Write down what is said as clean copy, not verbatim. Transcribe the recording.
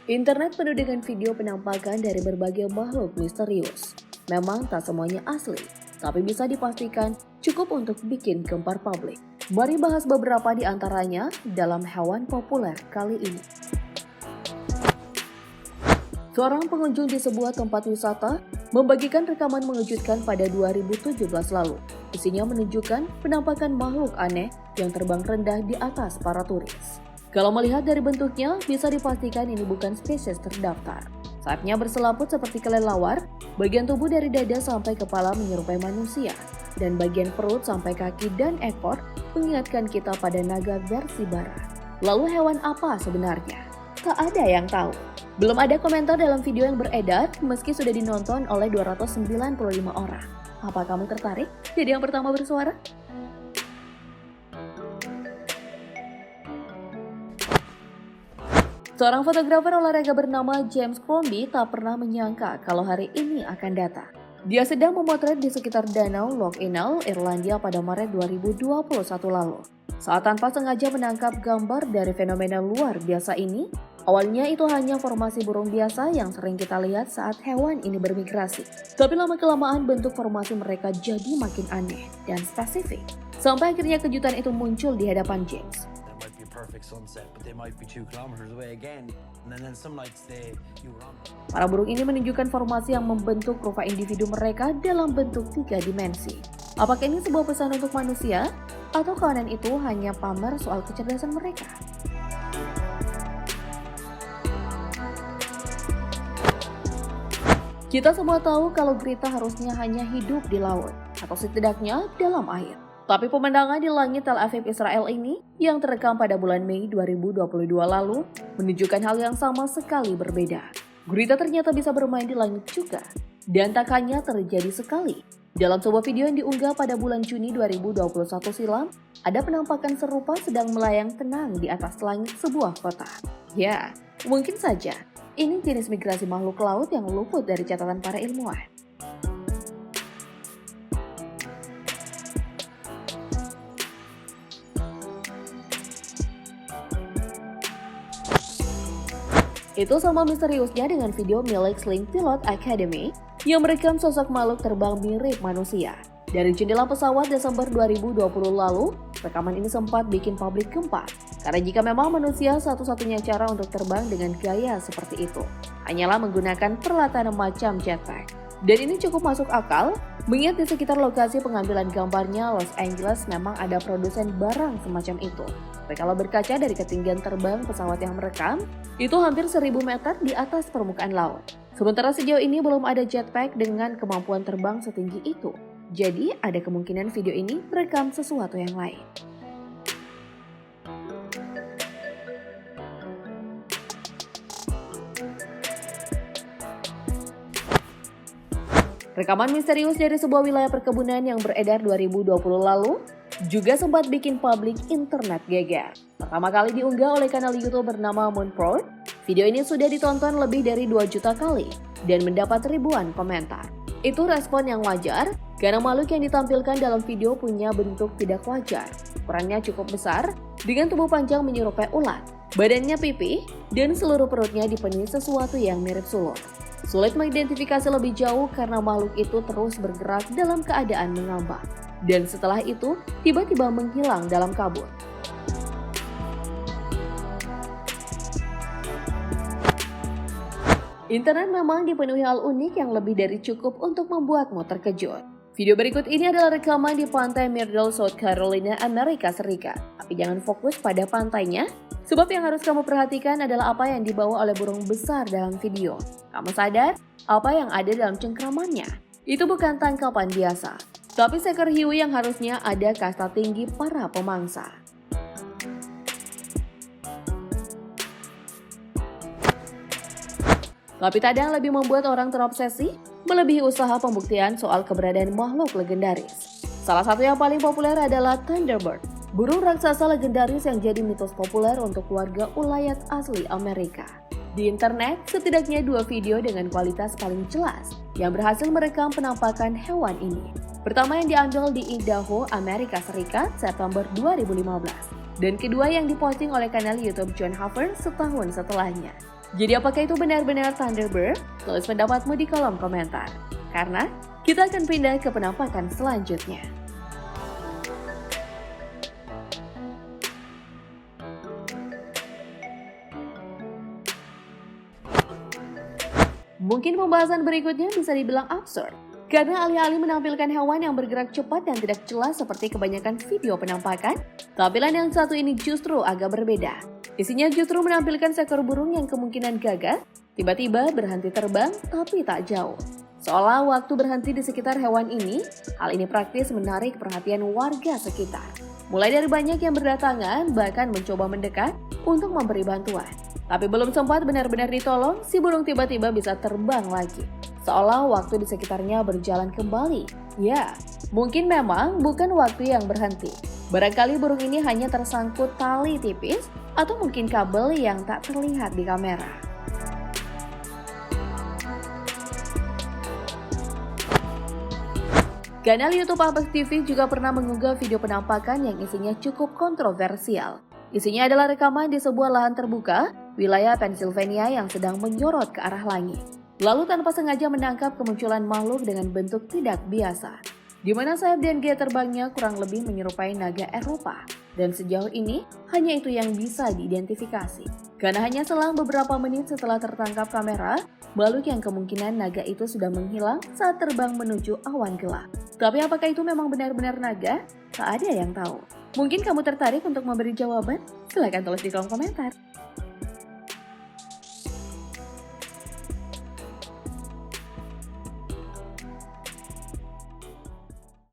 Internet penuh dengan video penampakan dari berbagai makhluk misterius. Memang tak semuanya asli, tapi bisa dipastikan cukup untuk bikin gempar publik. Mari bahas beberapa di antaranya dalam hewan populer kali ini. Seorang pengunjung di sebuah tempat wisata membagikan rekaman mengejutkan pada 2017 lalu. Isinya menunjukkan penampakan makhluk aneh yang terbang rendah di atas para turis. Kalau melihat dari bentuknya, bisa dipastikan ini bukan spesies terdaftar. Sayapnya berselaput seperti kelelawar, bagian tubuh dari dada sampai kepala menyerupai manusia, dan bagian perut sampai kaki dan ekor mengingatkan kita pada naga versi barat. Lalu hewan apa sebenarnya? Tak ada yang tahu. Belum ada komentar dalam video yang beredar meski sudah dinonton oleh 295 orang. Apa kamu tertarik jadi yang pertama bersuara? Seorang fotografer olahraga bernama James Crombie tak pernah menyangka kalau hari ini akan datang. Dia sedang memotret di sekitar danau Loch Inal, Irlandia pada Maret 2021 lalu. Saat tanpa sengaja menangkap gambar dari fenomena luar biasa ini, awalnya itu hanya formasi burung biasa yang sering kita lihat saat hewan ini bermigrasi. Tapi lama-kelamaan bentuk formasi mereka jadi makin aneh dan spesifik. Sampai akhirnya kejutan itu muncul di hadapan James. Para burung ini menunjukkan formasi yang membentuk rupa individu mereka dalam bentuk 3 dimensi. Apakah ini sebuah pesan untuk manusia? Atau kawanan itu hanya pamer soal kecerdasan mereka? Kita semua tahu kalau Greta harusnya hanya hidup di laut, atau setidaknya dalam air. Tapi pemandangan di langit Tel Aviv, Israel ini yang terekam pada bulan Mei 2022 lalu menunjukkan hal yang sama sekali berbeda. Gurita ternyata bisa bermain di langit juga. Dan tak hanya terjadi sekali. Dalam sebuah video yang diunggah pada bulan Juni 2021 silam, ada penampakan serupa sedang melayang tenang di atas langit sebuah kota. Ya, mungkin saja ini jenis migrasi makhluk laut yang luput dari catatan para ilmuwan. Itu sama misteriusnya dengan video milik Sling Pilot Academy yang merekam sosok makhluk terbang mirip manusia. Dari jendela pesawat Desember 2020 lalu, rekaman ini sempat bikin publik gempar. Karena jika memang manusia satu-satunya cara untuk terbang dengan gaya seperti itu, hanyalah menggunakan peralatan macam jetpack. Dan ini cukup masuk akal, mengingat di sekitar lokasi pengambilan gambarnya Los Angeles memang ada produsen barang semacam itu. Tapi kalau berkaca dari ketinggian terbang pesawat yang merekam, itu hampir 1000 meter di atas permukaan laut. Sementara sejauh ini belum ada jetpack dengan kemampuan terbang setinggi itu. Jadi ada kemungkinan video ini merekam sesuatu yang lain. Rekaman misterius dari sebuah wilayah perkebunan yang beredar 2020 lalu juga sempat bikin publik internet geger. Pertama kali diunggah oleh kanal YouTube bernama Moonport, video ini sudah ditonton lebih dari 2 juta kali dan mendapat ribuan komentar. Itu respon yang wajar karena makhluk yang ditampilkan dalam video punya bentuk tidak wajar. Ukurannya cukup besar dengan tubuh panjang menyerupai ulat, badannya pipih, dan seluruh perutnya dipenuhi sesuatu yang mirip sulur. Sulit mengidentifikasi lebih jauh karena makhluk itu terus bergerak dalam keadaan mengambang. Dan setelah itu, tiba-tiba menghilang dalam kabut. Internet memang dipenuhi hal unik yang lebih dari cukup untuk membuatmu terkejut. Video berikut ini adalah rekaman di pantai Myrtle, South Carolina, Amerika Serikat. Tapi jangan fokus pada pantainya, sebab yang harus kamu perhatikan adalah apa yang dibawa oleh burung besar dalam video. Kamu sadar apa yang ada dalam cengkramannya? Itu bukan tangkapan biasa, tapi seekor hiu yang harusnya ada kasta tinggi para pemangsa. Tapi tak ada yang lebih membuat orang terobsesi, melebihi usaha pembuktian soal keberadaan makhluk legendaris. Salah satu yang paling populer adalah Thunderbird, burung raksasa legendaris yang jadi mitos populer untuk warga ulayat asli Amerika. Di internet, setidaknya 2 video dengan kualitas paling jelas yang berhasil merekam penampakan hewan ini. Pertama yang diambil di Idaho, Amerika Serikat, September 2015. Dan kedua yang diposting oleh kanal YouTube John Haver setahun setelahnya. Jadi apakah itu benar-benar Thunderbird? Tulis pendapatmu di kolom komentar. Karena kita akan pindah ke penampakan selanjutnya. Mungkin pembahasan berikutnya bisa dibilang absurd, karena alih-alih menampilkan hewan yang bergerak cepat dan tidak jelas seperti kebanyakan video penampakan, tampilan yang satu ini justru agak berbeda. Isinya justru menampilkan seekor burung yang kemungkinan gagah, tiba-tiba berhenti terbang tapi tak jauh. Seolah waktu berhenti di sekitar hewan ini, hal ini praktis menarik perhatian warga sekitar. Mulai dari banyak yang berdatangan, bahkan mencoba mendekat untuk memberi bantuan. Tapi belum sempat benar-benar ditolong, si burung tiba-tiba bisa terbang lagi. Seolah waktu di sekitarnya berjalan kembali. Ya, mungkin memang bukan waktu yang berhenti. Barangkali burung ini hanya tersangkut tali tipis atau mungkin kabel yang tak terlihat di kamera. Kanal YouTube Apex TV juga pernah mengunggah video penampakan yang isinya cukup kontroversial. Isinya adalah rekaman di sebuah lahan terbuka, wilayah Pennsylvania yang sedang menyorot ke arah langit. Lalu tanpa sengaja menangkap kemunculan makhluk dengan bentuk tidak biasa, di mana sayap dan gaya terbangnya kurang lebih menyerupai naga Eropa. Dan sejauh ini, hanya itu yang bisa diidentifikasi. Karena hanya selang beberapa menit setelah tertangkap kamera, makhluk yang kemungkinan naga itu sudah menghilang saat terbang menuju awan gelap. Tapi apakah itu memang benar-benar naga? Tak ada yang tahu. Mungkin kamu tertarik untuk memberi jawaban? Silahkan tulis di kolom komentar.